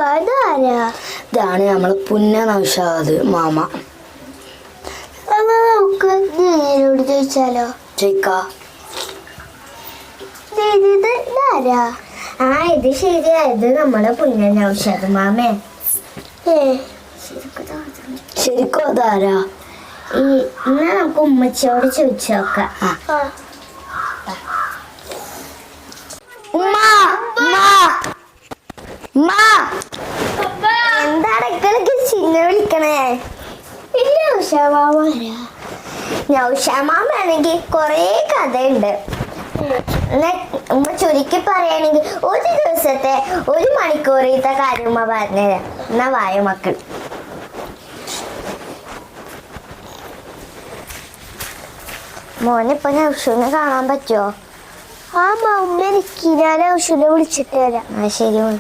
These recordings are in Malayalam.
ഇതാണ് നമ്മളെ പുന്ന നൗഷാദ് മാമ. നമുക്ക് നേരോട് ചോദിച്ചാലോ? ചോദിക്കാം. ഇത് ശരിയാ, ഇത് നമ്മളെ പുന്ന നൗഷാദ് മാമേ. ശരിക്കും അതാരാ? എന്നാ നമുക്ക് ഉമ്മച്ചിയോട് ചോദിച്ചു നോക്കാം. എന്താണ് ഇക്കളൊക്കെ ചിന്ന വിളിക്കണേ? ഇല്ല, നൗഷാമാണെങ്കിൽ കൊറേ കഥയുണ്ട്. ഉമ്മ ചുരുക്കി പറയുകയാണെങ്കിൽ ഒരു ദിവസത്തെ 1 മണിക്കൂറത്തെ കാര്യം ഉമ്മ പറഞ്ഞുതരാം. എന്നാ വായ മക്കൾ. മോനിപ്പൊ നൗഷുവിനെ കാണാൻ പറ്റുമോ? ആ ഉമ്മ എനിക്ക് ഞാൻ നൗഷുവിനെ വിളിച്ചിട്ട് വരാം. ആ ശരി മോൻ.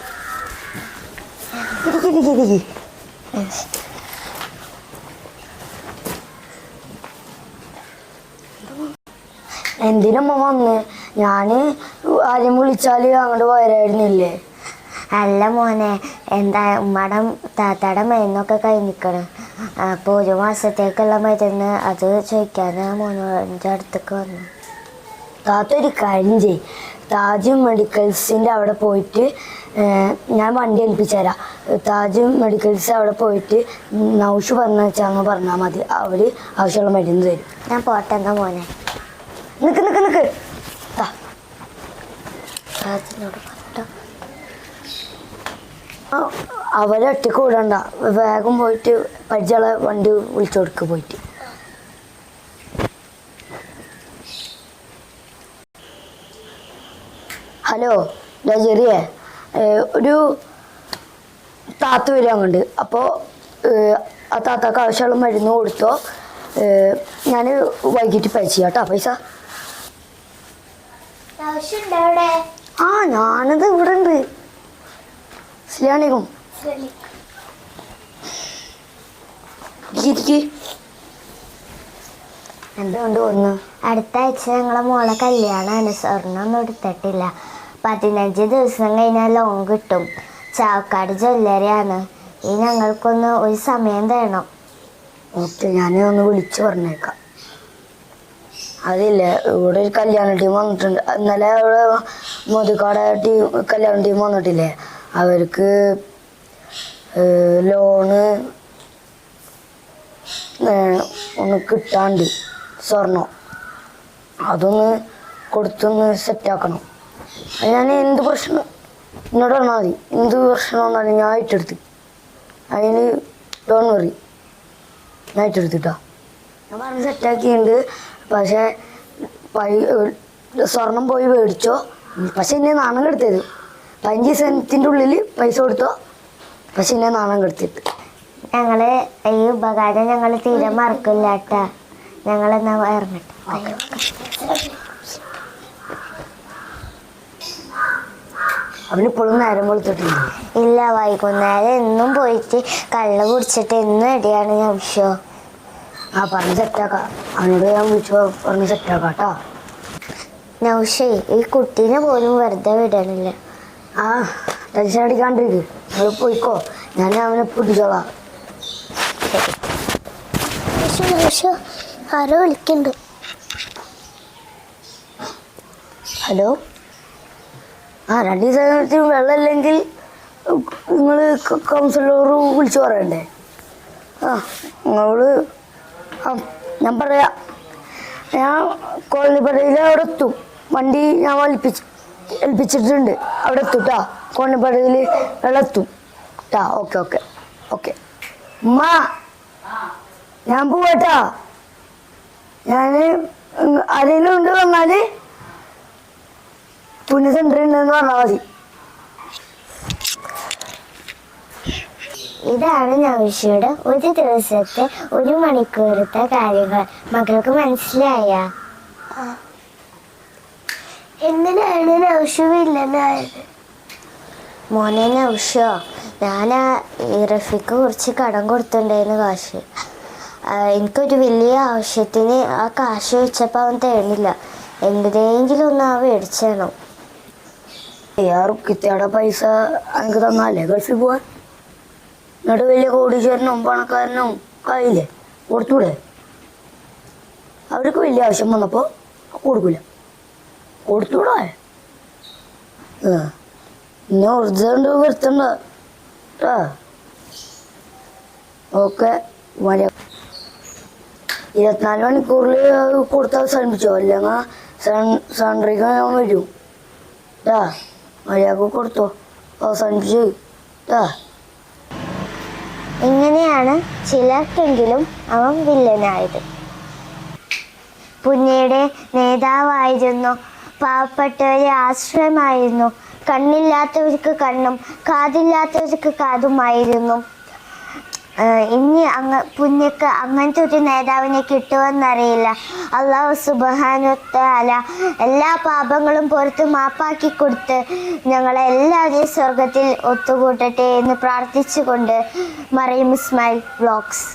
എന്തിനമ്മ വന്ന്? ഞാന് ആരും വിളിച്ചാല് അങ്ങോട്ട് പോരായിരുന്നില്ലേ? അല്ല മോനെ, എന്താ ഉമ്മയുടെ താത്താടെ മരുന്നൊക്കെ കഴിഞ്ഞിക്കണം. അപ്പോൾ 1 മാസത്തേക്കുള്ള മരുന്ന് അത് ചോദിക്കാനാ മോനോൻ്റെ അടുത്തേക്ക് വന്നു. താത്ത ഒരു കാര്യം ചെയ്, താജ് മെഡിക്കൽസിൻ്റെ അവിടെ പോയിട്ട് ഞാൻ വണ്ടി ഏൽപ്പിച്ചു തരാം. താജ് മെഡിക്കൽസ് അവിടെ പോയിട്ട് നൗഷ് പറഞ്ഞാന്ന് പറഞ്ഞാൽ മതി. അവർ ആവശ്യമുള്ള മരുന്ന് തരും. ഞാൻ പോട്ടെ എന്നാ മോനെ. നിക്ക് നിക്ക് നിക്ക്. അവരെ ഒറ്റക്ക് വിടണ്ട, വേഗം പോയിട്ട് പരിചയമുള്ള വണ്ടി വിളിച്ചു കൊടുക്കുക പോയിട്ട്. ഹലോ ജെറിയേ, ഒരു താത്ത വരിക അങ്ങോട്ട്. അപ്പോൾ ആ താത്താക്ക് ആവശ്യമുള്ള മരുന്ന് കൊടുത്തോ. ഞാൻ വൈകിട്ട് പൈസ ചെയ്യാം കേട്ടോ. പൈസ ആ ഞാനത് ഇവിടെ ഉണ്ട്. സ്ലാണിക്കും എന്തുകൊണ്ട് വന്നു? അടുത്ത ആഴ്ച ഞങ്ങളെ മോളെ കല്യാണമാണ്. സ്വർണ്ണമൊന്നും എടുത്തിട്ടില്ല. 15 ദിവസം കഴിഞ്ഞാൽ ലോൺ കിട്ടും. ചാവക്കാട് ജ്വല്ലറിയാണ്. ഈ ഞങ്ങൾക്കൊന്ന് ഒരു സമയം തരണം. ഓക്കെ, ഞാൻ ഒന്ന് വിളിച്ച് പറഞ്ഞേക്കാം. അതില്ലേ, ഇവിടെ ഒരു കല്യാണ ടീം വന്നിട്ടുണ്ട്. ഇന്നലെ അവിടെ മോദിക്കാട് കല്യാണ ടീം വന്നിട്ടില്ലേ, അവർക്ക് ലോണ് ഒന്ന് കിട്ടാണ്ട് സ്വർണം അതൊന്ന് കൊടുത്തൊന്ന് സെറ്റാക്കണം. ഞാൻ എന്ത് പ്രശ്നം എന്നോട് പറഞ്ഞാൽ മതി. എന്ത് പ്രശ്നം വന്നാലും ഞാൻ ഏറ്റെടുത്ത്, അതിന് ഡോൺ വറി, ഞാൻ ഏറ്റെടുത്തിട്ടാ. ഞാൻ പറഞ്ഞ് സെറ്റാക്കിയിട്ടുണ്ട്. പക്ഷേ സ്വർണം പോയി മേടിച്ചോ. പക്ഷെ എന്നെ നാണം കെടുത്തത് 15 ദിവസത്തിൻ്റെ ഉള്ളിൽ പൈസ കൊടുത്തോ. പക്ഷെ എന്നെ നാണം കെടുത്തിട്ട് ഞങ്ങള് ഈ ഉപകാരം ഞങ്ങൾ തീരെ മറക്കില്ല കേട്ടാ. ഞങ്ങളെന്നാ ഇറങ്ങട്ടെ. അവനിപ്പോഴും നേരം കൊടുത്തിട്ടില്ല. ഇല്ല, വൈകുന്നേരം എന്നും പോയിട്ട് കള്ള് കുടിച്ചിട്ട് എന്നും ഇടിയാണ് നൗഷോ. ആ പറഞ്ഞ് സെറ്റാക്കാം. അവനോട് ഞാൻ വിളിച്ചു പറഞ്ഞ് സെറ്റാക്കാം കേട്ടോ. നൗഷേ, ഈ കുട്ടീനെ പോലും വെറുതെ വിടണില്ല. ആ ടെൻഷൻ അടിക്കാണ്ടിരിക്കും. നിങ്ങൾ പോയിക്കോ, ഞാൻ അവനെ പിടിച്ചോളാം. ആരോ വിളിക്കുന്നുണ്ട്. ഹലോ. ആ 2 ദിവസത്തിന് വെള്ളമില്ലെങ്കിൽ നിങ്ങൾ കൗൺസിലർ വിളിച്ചു പറയണ്ടേ? ആ നിങ്ങളോട് ഞാൻ പറയാം. ഞാൻ കോളനിപ്പടിയിൽ അവിടെ എത്തും. വണ്ടി ഞാൻ ഏൽപ്പിച്ചിട്ടുണ്ട്. അവിടെ എത്തും കേട്ടോ. കോളനിപ്പടിയിൽ വെള്ളം എത്തും കേട്ടോ. Okay okay okay. ഉമ്മ ഞാൻ പോവാട്ടാ. ഞാൻ ആരെങ്കിലും ഉണ്ട് വന്നാൽ പുണ്യ സെൻ്ററിൽ ഉണ്ടെന്ന് പറഞ്ഞാൽ മതി. ഇതാണ് നൗഷയുടെ ഒരു ദിവസത്തെ 1 മണിക്കൂറത്തെ കാര്യങ്ങൾ. മക്കൾക്ക് മനസ്സിലായ? എന്തിനാണ് നൗഷു വില്ലനായത്? മോനെ നൗഷോ, ഞാൻ റഫിക്ക് കുറച്ച് കടം കൊടുത്തിട്ടുണ്ടായിരുന്നു കാശ്. എനിക്കൊരു വലിയ ആവശ്യത്തിന് ആ കാശ് വെച്ചപ്പോൾ അവൻ തരുന്നില്ല. എന്തിനെങ്കിലും ഒന്ന് ആ മേടിച്ചേണം. റുക്കിത്തയുടെ പൈസ എനിക്ക് തന്നാലേ ഗൾഫിൽ പോവാൻ? എന്നിട്ട് വലിയ കോടീശ്വരനും പണക്കാരനും കായില്ലേ കൊടുത്തൂടെ? അവർക്ക് വലിയ ആവശ്യം വന്നപ്പോൾ കൊടുക്കില്ല. കൊടുത്തൂടെ? ഇന്നെ ഒറിജിനൽ വരുത്തണ്ട കേട്ടാ. ഓക്കെ, മഴ 24 മണിക്കൂറിൽ കൊടുത്ത് അവസാനിപ്പിച്ചോ, അല്ലെങ്കിൽ സൺഡ്രിക്ക് ഞാൻ വരും കേട്ടാ. മഴയൊക്കെ കൊടുത്തോ, അവസാനിപ്പിച്ച് കേട്ടാ. ഇങ്ങനെയാണ് ചിലർക്കെങ്കിലും അവൻ വില്ലനായത്. പുന്നയുടെ നേതാവായിരുന്നു, പാവപ്പെട്ടവരെ ആശ്രയമായിരുന്നു, കണ്ണില്ലാത്തവർക്ക് കണ്ണും കാതില്ലാത്തവർക്ക് കാതുമായിരുന്നു. ഇനി പുണ്യക്ക് അങ്ങനത്തെ ഒരു നേതാവിനെ കിട്ടുമെന്നറിയില്ല. അല്ലാഹു സുബ്ഹാനഹു തആല എല്ലാ പാപങ്ങളും പുറത്ത് മാപ്പാക്കി കൊടുത്ത് ഞങ്ങളെല്ലാവരെയും സ്വർഗത്തിൽ ഒത്തുകൂട്ടട്ടെ എന്ന് പ്രാർത്ഥിച്ചുകൊണ്ട് മറിയം ഇസ്മായിൽ വ്ലോഗ്സ്.